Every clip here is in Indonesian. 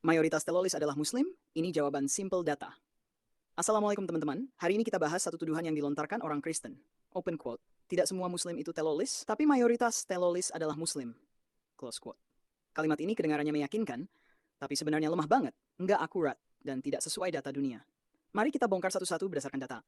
Mayoritas telolis adalah Muslim? Ini jawaban simple data. Assalamualaikum teman-teman, hari ini kita bahas satu tuduhan yang dilontarkan orang Kristen. Open quote, tidak semua Muslim itu telolis, tapi mayoritas telolis adalah Muslim. Close quote. Kalimat ini kedengarannya meyakinkan, tapi sebenarnya lemah banget, nggak akurat, dan tidak sesuai data dunia. Mari kita bongkar satu-satu berdasarkan data.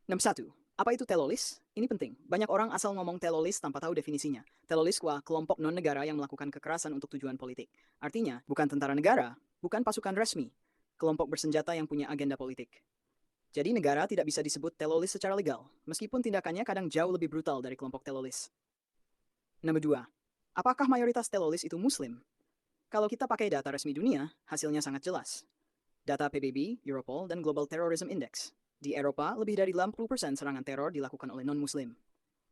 61. Apa itu telolis? Ini penting. Banyak orang asal ngomong telolis tanpa tahu definisinya. Telolis kuah kelompok non-negara yang melakukan kekerasan untuk tujuan politik. Artinya, bukan tentara negara, bukan pasukan resmi, kelompok bersenjata yang punya agenda politik. Jadi negara tidak bisa disebut telolis secara legal, meskipun tindakannya kadang jauh lebih brutal dari kelompok telolis. Nomor 2. Apakah mayoritas telolis itu Muslim? Kalau kita pakai data resmi dunia, hasilnya sangat jelas. Data PBB, Europol, dan Global Terrorism Index. Di Eropa, lebih dari 80% serangan teror dilakukan oleh non-Muslim.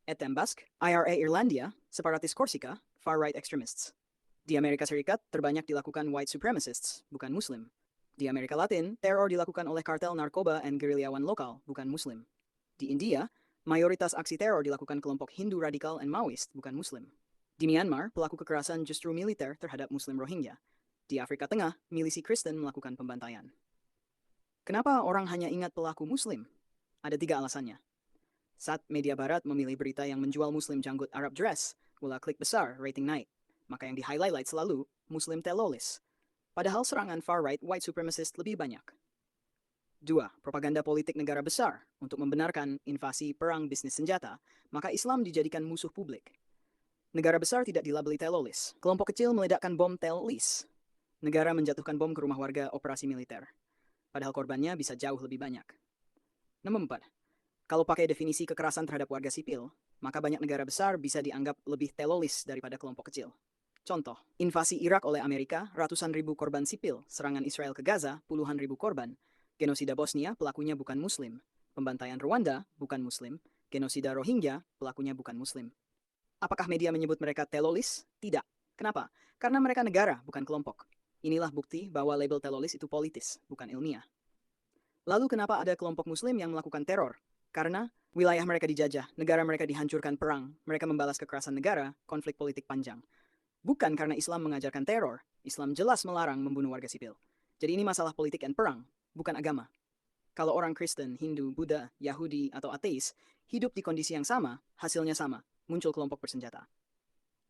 ETM Basque, IRA Irlandia, separatis Korsika, far-right extremists. Di Amerika Serikat, terbanyak dilakukan white supremacists, bukan Muslim. Di Amerika Latin, teror dilakukan oleh kartel narkoba dan gerilyawan lokal, bukan Muslim. Di India, mayoritas aksi teror dilakukan kelompok Hindu radikal dan Maoist, bukan Muslim. Di Myanmar, pelaku kekerasan justru militer terhadap Muslim Rohingya. Di Afrika Tengah, milisi Kristen melakukan pembantaian. Kenapa orang hanya ingat pelaku Muslim? Ada 3 alasannya. Saat media barat memilih berita yang menjual Muslim janggut Arab dress, gula klik besar, rating naik. Maka yang di-highlight selalu, Muslim telolis. Padahal serangan far-right white supremacist lebih banyak. 2. Propaganda politik negara besar. Untuk membenarkan invasi perang bisnis senjata, maka Islam dijadikan musuh publik. Negara besar tidak dilabeli telolis. Kelompok kecil meledakkan bom telolis. Negara menjatuhkan bom ke rumah warga operasi militer. Padahal korbannya bisa jauh lebih banyak. Nomor 4. Kalau pakai definisi kekerasan terhadap warga sipil, maka banyak negara besar bisa dianggap lebih telolis daripada kelompok kecil. Contoh, invasi Irak oleh Amerika, ratusan ribu korban sipil, serangan Israel ke Gaza, puluhan ribu korban, genosida Bosnia, pelakunya bukan Muslim, pembantaian Rwanda, bukan Muslim, genosida Rohingya, pelakunya bukan Muslim. Apakah media menyebut mereka telolis? Tidak. Kenapa? Karena mereka negara, bukan kelompok. Inilah bukti bahwa label telolis itu politis, bukan ilmiah. Lalu kenapa ada kelompok Muslim yang melakukan teror? Karena wilayah mereka dijajah, negara mereka dihancurkan perang, mereka membalas kekerasan negara, konflik politik panjang. Bukan karena Islam mengajarkan teror, Islam jelas melarang membunuh warga sipil. Jadi ini masalah politik dan perang, bukan agama. Kalau orang Kristen, Hindu, Buddha, Yahudi, atau ateis hidup di kondisi yang sama, hasilnya sama, muncul kelompok bersenjata.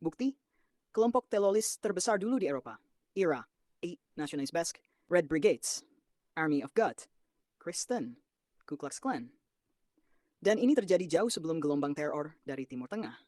Bukti? Kelompok telolis terbesar dulu di Eropa. IRA, Eight Nationalist Basque, Red Brigades, Army of God, Kristen, Ku Klux Klan. Dan ini terjadi jauh sebelum gelombang teror dari Timur Tengah.